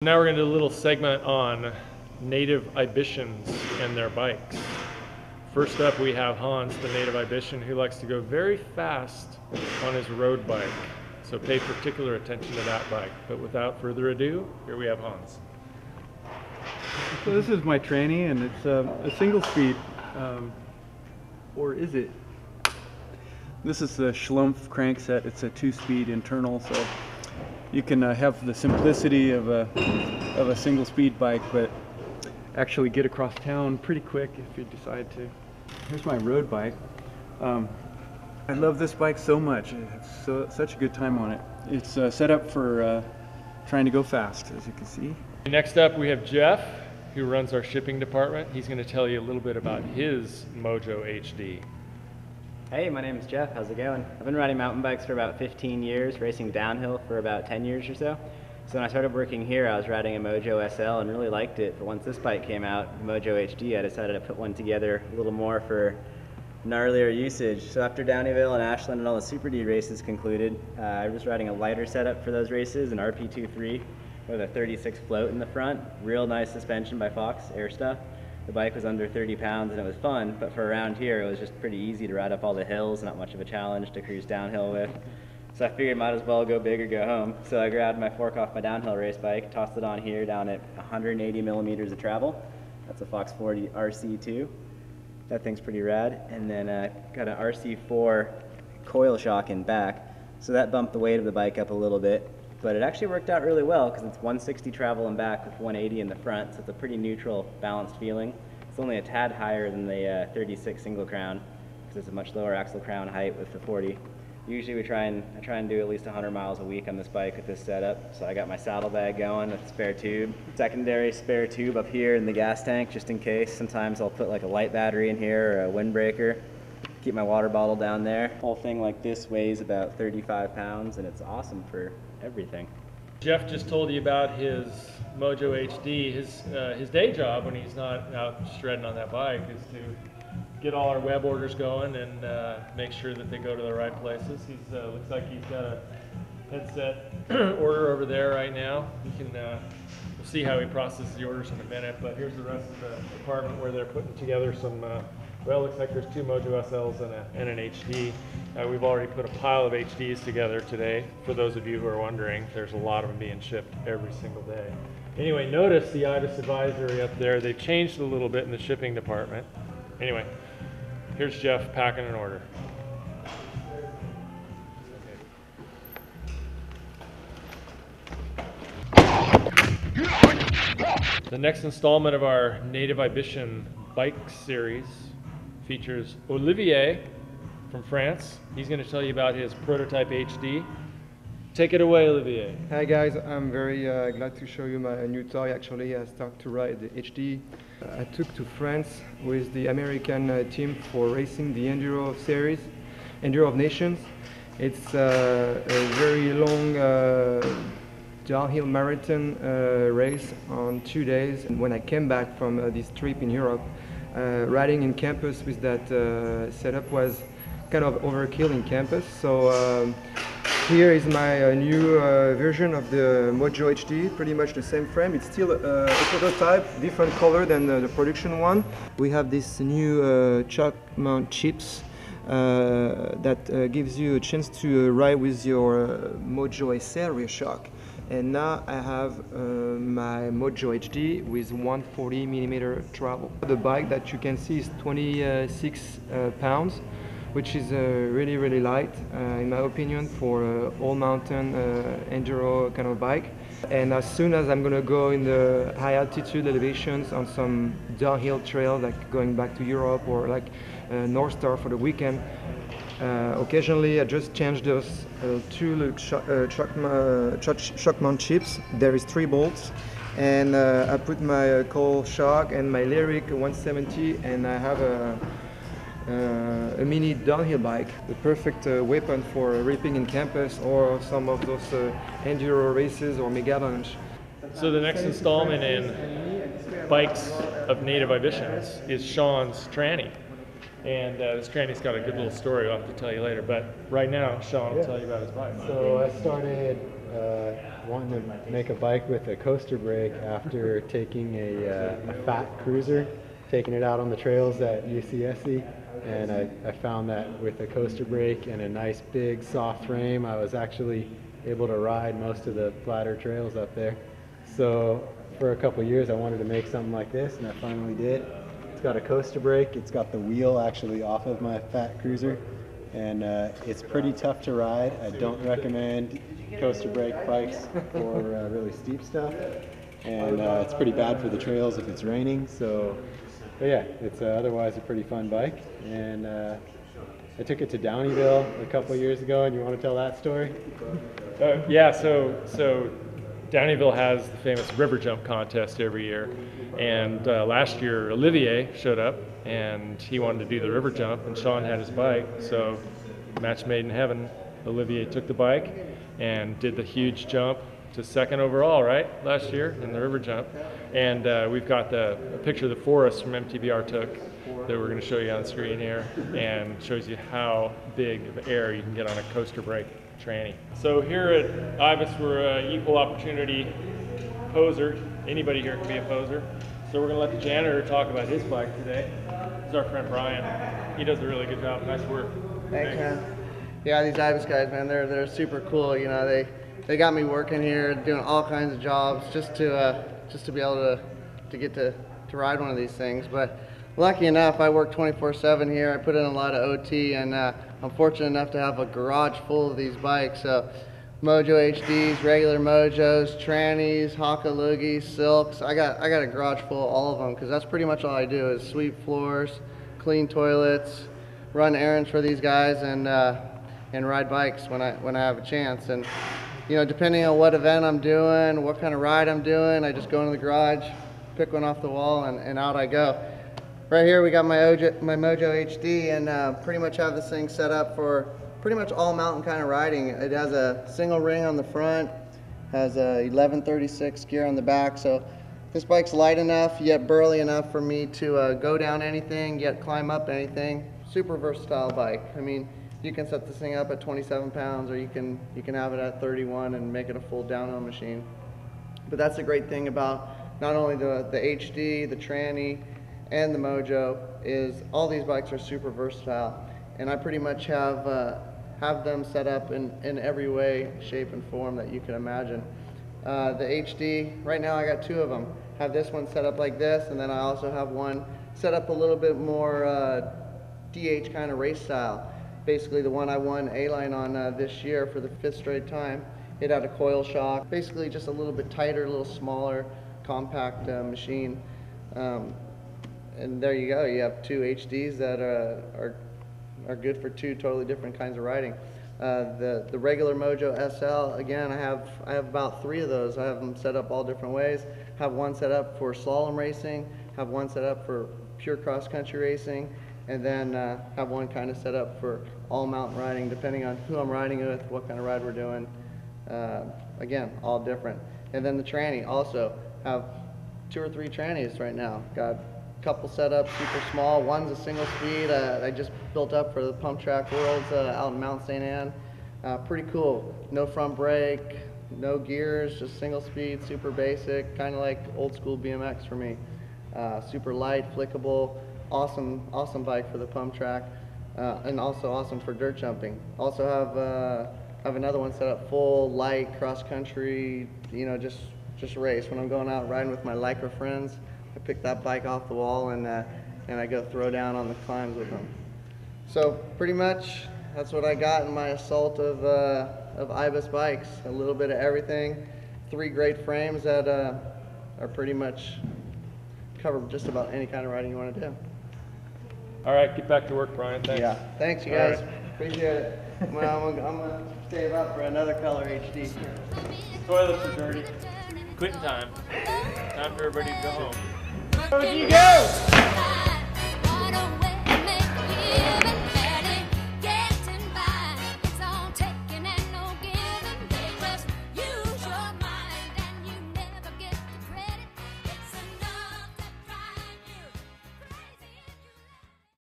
Now we're going to do a little segment on native Ibitions and their bikes. First up we have Hans, the native Ibition, who likes to go very fast on his road bike. So pay particular attention to that bike. But without further ado, here we have Hans. So this is my tranny, and it's a single speed, or is it? This is the Schlumpf crankset. It's a 2-speed internal, so you can have the simplicity of a single speed bike, but actually get across town pretty quick if you decide to. Here's my road bike. I love this bike so much. It's such a good time on it. It's set up for trying to go fast, as you can see. Next up we have Jeff, who runs our shipping department. He's going to tell you a little bit about his Mojo HD. Hey, my name is Jeff. How's it going? I've been riding mountain bikes for about 15 years, racing downhill for about 10 years or so. So when I started working here, I was riding a Mojo SL and really liked it. But once this bike came out, the Mojo HD, I decided to put one together a little more for gnarlier usage. So after Downeyville and Ashland and all the Super D races concluded, I was riding a lighter setup for those races, an RP23 with a 36 float in the front. Real nice suspension by Fox, air stuff. The bike was under 30 pounds and it was fun, but for around here it was just pretty easy to ride up all the hills, not much of a challenge to cruise downhill with. So I figured might as well go big or go home. So I grabbed my fork off my downhill race bike, tossed it on here down at 180 millimeters of travel. That's a Fox 40 RC2. That thing's pretty rad. And then got an RC4 coil shock in back. So that bumped the weight of the bike up a little bit. But it actually worked out really well because it's 160 travel and back with 180 in the front, so it's a pretty neutral, balanced feeling. It's only a tad higher than the 36 single crown because it's a much lower axle crown height with the 40. Usually I try and do at least 100 miles a week on this bike with this setup. So I got my saddlebag going with a spare tube, secondary spare tube up here in the gas tank just in case. Sometimes I'll put like a light battery in here or a windbreaker. Keep my water bottle down there. Whole thing like this weighs about 35 pounds and it's awesome for everything. Jeff just told you about his Mojo HD. His day job when he's not out shredding on that bike is to get all our web orders going and make sure that they go to the right places. Looks like he's got a headset order over there right now. We'll see how he processes the orders in a minute, but here's the rest of the department where they're putting together some well, it looks like there's 2 Mojo SLs and an HD. We've already put a pile of HDs together today. For those of you who are wondering, there's a lot of them being shipped every single day. Anyway, notice the Ibis advisory up there. They've changed a little bit in the shipping department. Anyway, here's Jeff packing an order. The next installment of our Native Ibition bike series features Olivier from France. He's going to tell you about his prototype HD. Take it away, Olivier. Hi guys, I'm very glad to show you my new toy. Actually, I started to ride the HD. I took to France with the American team for racing the Enduro series, Enduro of Nations. It's a very long downhill marathon race on 2 days. And when I came back from this trip in Europe, riding in campus with that setup was kind of overkill in campus. So here is my new version of the Mojo HD, pretty much the same frame. It's still a prototype, different color than the production one. We have this new chuck mount chips that gives you a chance to ride with your Mojo SL rear shock. And now I have my Mojo HD with 140mm travel. The bike that you can see is 26 pounds, which is really, really light, in my opinion, for all mountain enduro kind of bike. And as soon as I'm gonna go in the high altitude elevations on some downhill trail, like going back to Europe or like North Star for the weekend, occasionally I just change those 2 shock mount chips. There is 3 bolts, and I put my coil shock and my Lyric 170, and I have a mini downhill bike, the perfect weapon for ripping in campus or some of those enduro races or mega avalanche. So the next installment in Bikes of Native Ibitions is Sean's tranny. And this tranny's got a good little story I'll have to tell you later. But right now, Sean will tell you about his bike. So I started wanting to make a bike with a coaster brake after taking a fat cruiser, taking it out on the trails at UCSC, and I found that with a coaster brake and a nice big soft frame, I was actually able to ride most of the flatter trails up there. So for a couple years I wanted to make something like this, and I finally did. It's got a coaster brake, it's got the wheel actually off of my fat cruiser, and it's pretty tough to ride. I don't recommend coaster brake bikes for really steep stuff, and it's pretty bad for the trails if it's raining. So but yeah, it's otherwise a pretty fun bike, and I took it to Downeyville a couple years ago, and you want to tell that story? Yeah, so Downeyville has the famous river jump contest every year, and last year Olivier showed up and he wanted to do the river jump, and Sean had his bike, so match made in heaven. Olivier took the bike and did the huge jump to second overall, right, last year in the river jump. And we've got a picture of the forest from MTBR took that we're going to show you on the screen here, and shows you how big of air you can get on a coaster brake tranny. So here at Ibis, we're an equal opportunity poser. Anybody here can be a poser. So we're going to let the janitor talk about his bike today. This is our friend Brian. He does a really good job. Nice work. Thanks, man. Yeah, these Ibis guys, man, they're super cool. You know, they got me working here, doing all kinds of jobs just to be able to get to ride one of these things. But lucky enough, I work 24/7 here. I put in a lot of OT, and I'm fortunate enough to have a garage full of these bikes. So Mojo HDs, regular Mojos, trannies, Haka Loogies, Silks. I got a garage full of all of them, because that's pretty much all I do is sweep floors, clean toilets, run errands for these guys, and ride bikes when I have a chance. And you know, depending on what event I'm doing, what kind of ride I'm doing, I just go into the garage, pick one off the wall, and out I go. Right here we got my Mojo HD, and pretty much have this thing set up for pretty much all mountain kind of riding. It has a single ring on the front, has a 1136 gear on the back, so this bike's light enough yet burly enough for me to go down anything, yet climb up anything. Super versatile bike. I mean, you can set this thing up at 27 pounds, or you can have it at 31 and make it a full downhill machine. But that's the great thing about not only the HD, the tranny, and the Mojo, is all these bikes are super versatile, and I pretty much have them set up in every way, shape, and form that you can imagine. The HD, right now I got two of them. Have this one set up like this, and then I also have one set up a little bit more DH kind of race style. Basically the one I won A-line on this year for the 5th straight time. It had a coil shock, basically just a little bit tighter, a little smaller, compact machine. And there you go, you have two HDs that are good for two totally different kinds of riding. The regular Mojo SL, again, I have about 3 of those. I have them set up all different ways. Have one set up for slalom racing, have one set up for pure cross-country racing, and then have one kind of set up for all mountain riding, depending on who I'm riding with, what kind of ride we're doing. Again, all different. And then the tranny, also have 2 or 3 trannies right now. Got a couple set up super small. One's a single speed I just built up for the Pump Track Worlds out in Mount St. Anne. Pretty cool. No front brake, no gears, just single speed, super basic, kind of like old school BMX for me. Super light, flickable. Awesome bike for the pump track, and also awesome for dirt jumping. Also have another one set up full light cross country, you know, just race. When I'm going out riding with my Lycra friends, I pick that bike off the wall and I go throw down on the climbs with them. So pretty much that's what I got in my assault of Ibis bikes. A little bit of everything. 3 great frames that are pretty much cover just about any kind of riding you want to do. All right, get back to work, Brian. Thanks. Yeah, thanks you guys. Appreciate it. Well, I'm gonna save up for another color HD. Toilets are dirty. Quitting time. Time for everybody to go home. Where'd you go?